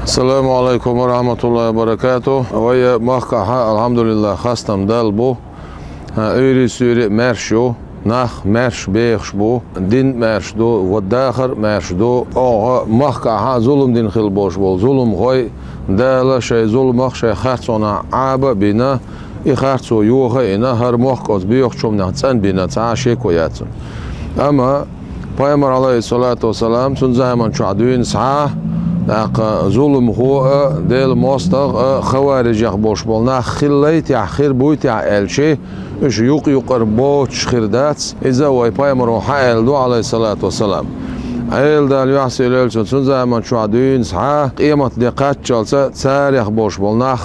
السلام عليكم ورحمة الله وبركاته. ويا مخا الحمد لله خاستم دالبو ايري سوري مرشو نخ مرش بيخش بو دين مرش دو والداخر مرش دو او مخا ظلم دين خل بوش بول ظلم غوي دالا شي ظلم مخ شي خرصونا عابا بينا يخرصو يوخا انا هر مخ بيخ چوم نحسن بينا تا شي كوياتون اما Peygamber aleyhissalatu vesselam tun zaman çadüğün sah ظلم هو ديل مستغ خوارج يخبوش بولنا خليت يحخير بويت يعالشي اش يقر بوش خردات إذا وي Peygamber حائل دو عليه الصلاة والسلام عيل دال يحسي ليلسون تن zaman çadüğün sah قيمة دقات جلسة تاريخ بوش بولنا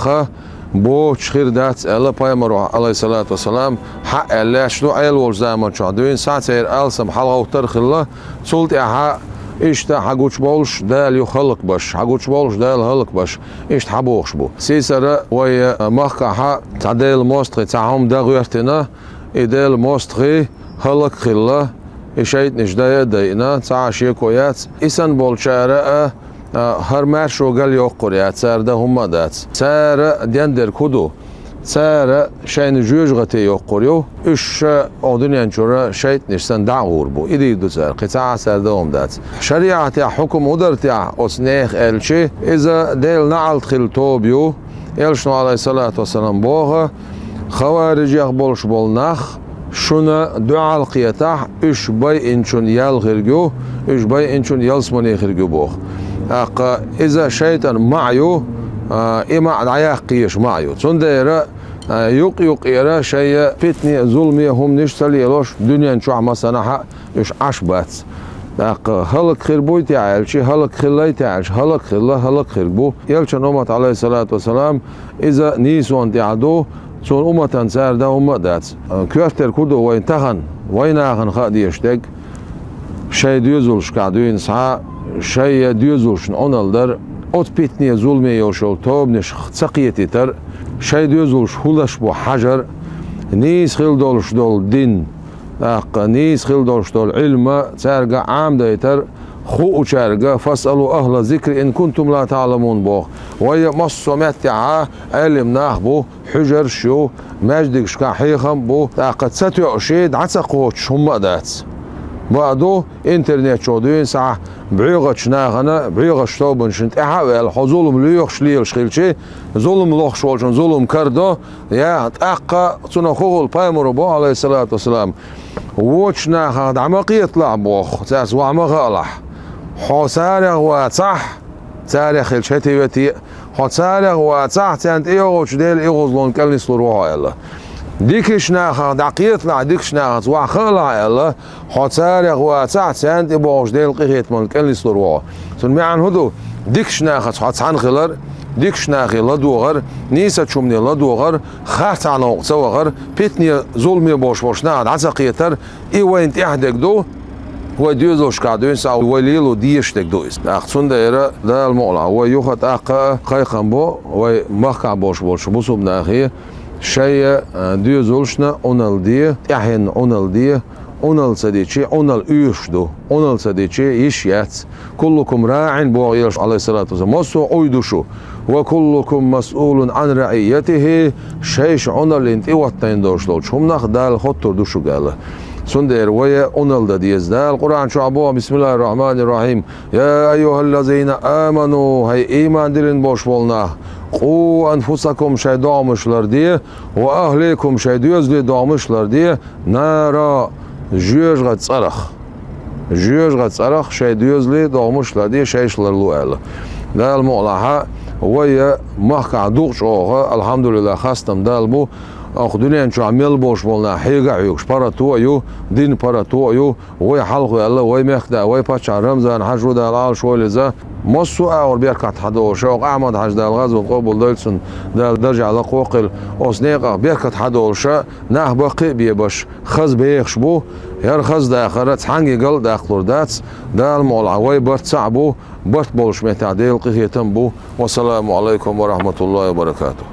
بوش خردات الله Peygamber aleyhissalatu vesselam حائل دو عيل وش zaman çadüğün ساعتير ألسم حلقة وترخلة صلت يحا إشتا حقوش بولش دال يخلق باش حقوش بولش دال هلق باش إشت حبوش بو سيسرة وي مخا تعديل مستغي تعهم دا غيرتنا إديل مستغي هلق خلا إشايت نجدايا داينا تعاشي كويات إسان بولشارة هر مرشو قال يوقريات سار دا هم دات سار ديندر كودو سار شين جوجغتي يقريو اش اودنيان جورا شيت نشسن دعور بو ايدي دو سار قطاع سار دوم دات شريعه حكم ودرت اسنيخ الشي اذا ديل نعل خلتوبيو يلشنو عليه الصلاه والسلام بوغ خوارج يقبلش بولناخ شونا دعاء القيتاح اش باي انشون يالغرجو اش باي انشون يلسمني خرجو بوغ اذا شيطان معيو إما عياقيش معيو تندير يق يرا شيء فتني ظلمي هم نشتل يلوش دنيا نشوع مسنحة إيش عشبات هلك خير بوي تعال شي هلك خلاي تعال هلك خلا هلك خير بو يلش نومت عليه الصلاة والسلام إذا نيسون تعدو صون أمة سار ده أمة دات كيفتر كودو وين تهن وين أخن خادي يشتق شيء ديوزولش قاعدين ساعة شيء ديوزولش أنالدر ot pitniye zulme yoşol tobniş tsaqiyeti ter şey diyozulş hulaş bu hajar nis xil dolş dol din nis xil dolş dol ilma sarga amda yeter xu uçarga fasalu ahla zikri in kuntum la ta'lamun bu ve massumat ya alim nah bu hujar şu majdik şkahiham bu taqat satyu shid atsaqo shumadat بعدو انترنت شودين ساعة بعيغة شناغنا بعيغة شتوبن شنت احاول حظولم ليوخش ليل شخيلشي ظلم لوخ شولشن ظلم كردو يا تأقى تنا خوغل بايمر بو عليه الصلاة والسلام وشناغا دعمق يطلع بوخ تاس وعمق غالح حسارغ واتصح تاريخ الشتي وتي حسارغ واتصح تانت ايغوش ديل ايغوزلون كالنس لروها يلا ديكش ناخذ دقيقة لا ديكش ناخذ وخلا يلا حصارغ وساعة سنت يبوش ديل قيت من كل يصدروا سمع عن هدو ديكش ناخذ حصان خلر ديكش ناخذ لا دوغر نيسا شومني لا دوغر خاط على وغر بيتني ظلمي بوش ناخذ عسقيتر اي وين تحدك دو هو ديوزوش قاعدين ساو وليلو ديشتك دويس اخصون دايره دا المولى هو يخت اقا قيقم بو ومخا بوش بوسوب ناخي شيء ديوزولشنا اونال دي احين اونال دي اونال سديتشي اونال يشدو اونال سديتشي يشيات كلكم راع بوغيش عليه الصلاه والسلام مسو اويدوشو وكلكم مسؤول عن رعيته شيش اونال انت واتين دوشلو شمنخ دال خطر دوشو قال سندر ويا اونال ديزدال القران شو ابو بسم الله الرحمن الرحيم يا ايها الذين امنوا هي ايمان دلن بوش بولنا قو أنفسكم شيء دامشلر دي وأهلكم شيء ديوزلي دامشلر دي نارا جيوش غد صرخ شيء ديوزلي دامشلر دي شيشلر لوال ده المولها ويا محكا دوغش اوغا الحمد لله خاستم دالبو اخ دنيا شو عمل بوش بولنا حيقع يوكش باراتو يو دين باراتو يو وي حلقو يلا وي مخدا وي باتشا رمزان حجو دالال شو لزا مصو اور بيركات حدو شوق احمد حج دال غاز وقبل دلسن دال درجع على قوقل اوسنيقه بيركات حدو شا نه باقي بيبش خز بيخش بو ير خز داخرت حنجي قل داخلور دات دال مولع وي برت صعبو برت بولش متعديل قيتم بو والسلام عليكم ورحمه الله وبركاته.